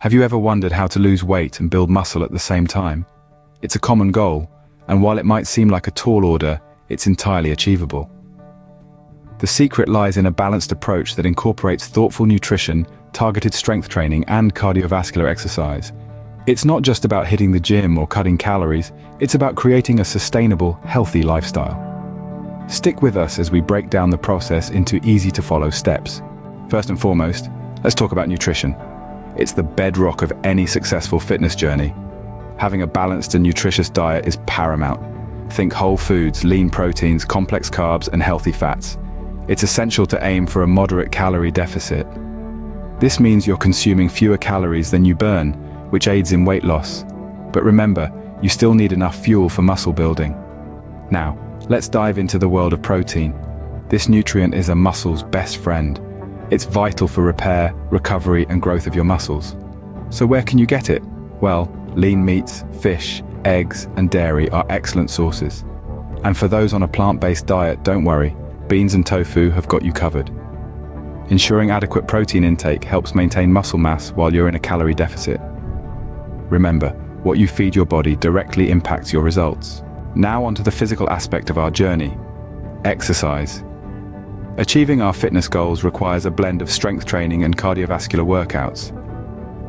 Have you ever wondered how to lose weight and build muscle at the same time? It's a common goal, and while it might seem like a tall order, it's entirely achievable. The secret lies in a balanced approach that incorporates thoughtful nutrition, targeted strength training, and cardiovascular exercise. It's not just about hitting the gym or cutting calories, it's about creating a sustainable, healthy lifestyle. Stick with us as we break down the process into easy-to-follow steps. First and foremost, let's talk about nutrition. It's the bedrock of any successful fitness journey. Having a balanced and nutritious diet is paramount. Think whole foods, lean proteins, complex carbs, and healthy fats. It's essential to aim for a moderate calorie deficit. This means you're consuming fewer calories than you burn, which aids in weight loss. But remember, you still need enough fuel for muscle building. Now, let's dive into the world of protein. This nutrient is a muscle's best friend. It's vital for repair, recovery, and growth of your muscles. So where can you get it? Well, lean meats, fish, eggs, and dairy are excellent sources. And for those on a plant-based diet, don't worry, beans and tofu have got you covered. Ensuring adequate protein intake helps maintain muscle mass while you're in a calorie deficit. Remember, what you feed your body directly impacts your results. Now onto the physical aspect of our journey: exercise. Achieving our fitness goals requires a blend of strength training and cardiovascular workouts.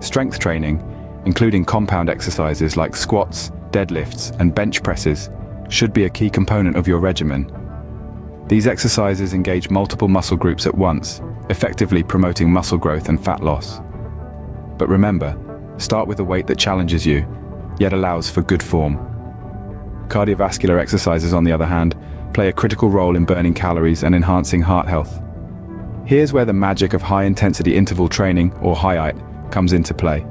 Strength training, including compound exercises like squats, deadlifts, and bench presses, should be a key component of your regimen. These exercises engage multiple muscle groups at once, effectively promoting muscle growth and fat loss. But remember, start with a weight that challenges you, yet allows for good form. Cardiovascular exercises, on the other hand, play a critical role in burning calories and enhancing heart health. Here's where the magic of high-intensity interval training, or HIIT, comes into play.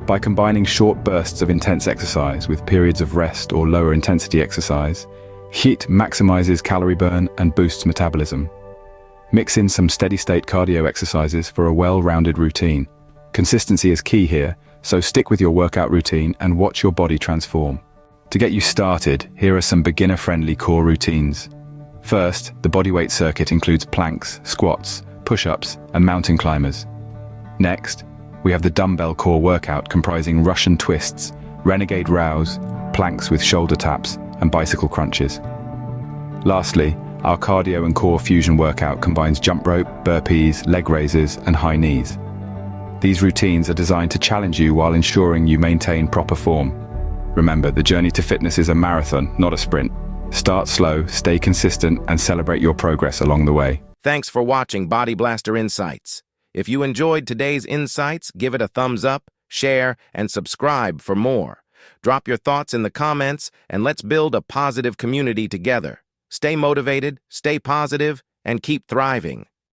By combining short bursts of intense exercise with periods of rest or lower-intensity exercise, HIIT maximizes calorie burn and boosts metabolism. Mix in some steady-state cardio exercises for a well-rounded routine. Consistency is key here, so stick with your workout routine and watch your body transform. To get you started, here are some beginner-friendly core routines. First, the bodyweight circuit includes planks, squats, push-ups, and mountain climbers. Next, we have the dumbbell core workout comprising Russian twists, renegade rows, planks with shoulder taps, and bicycle crunches. Lastly, our cardio and core fusion workout combines jump rope, burpees, leg raises, and high knees. These routines are designed to challenge you while ensuring you maintain proper form. Remember, the journey to fitness is a marathon, not a sprint. Start slow, stay consistent, and celebrate your progress along the way. Thanks for watching Body Blaster Insights. If you enjoyed today's insights, give it a thumbs up, share, and subscribe for more. Drop your thoughts in the comments, and let's build a positive community together. Stay motivated, stay positive, and keep thriving.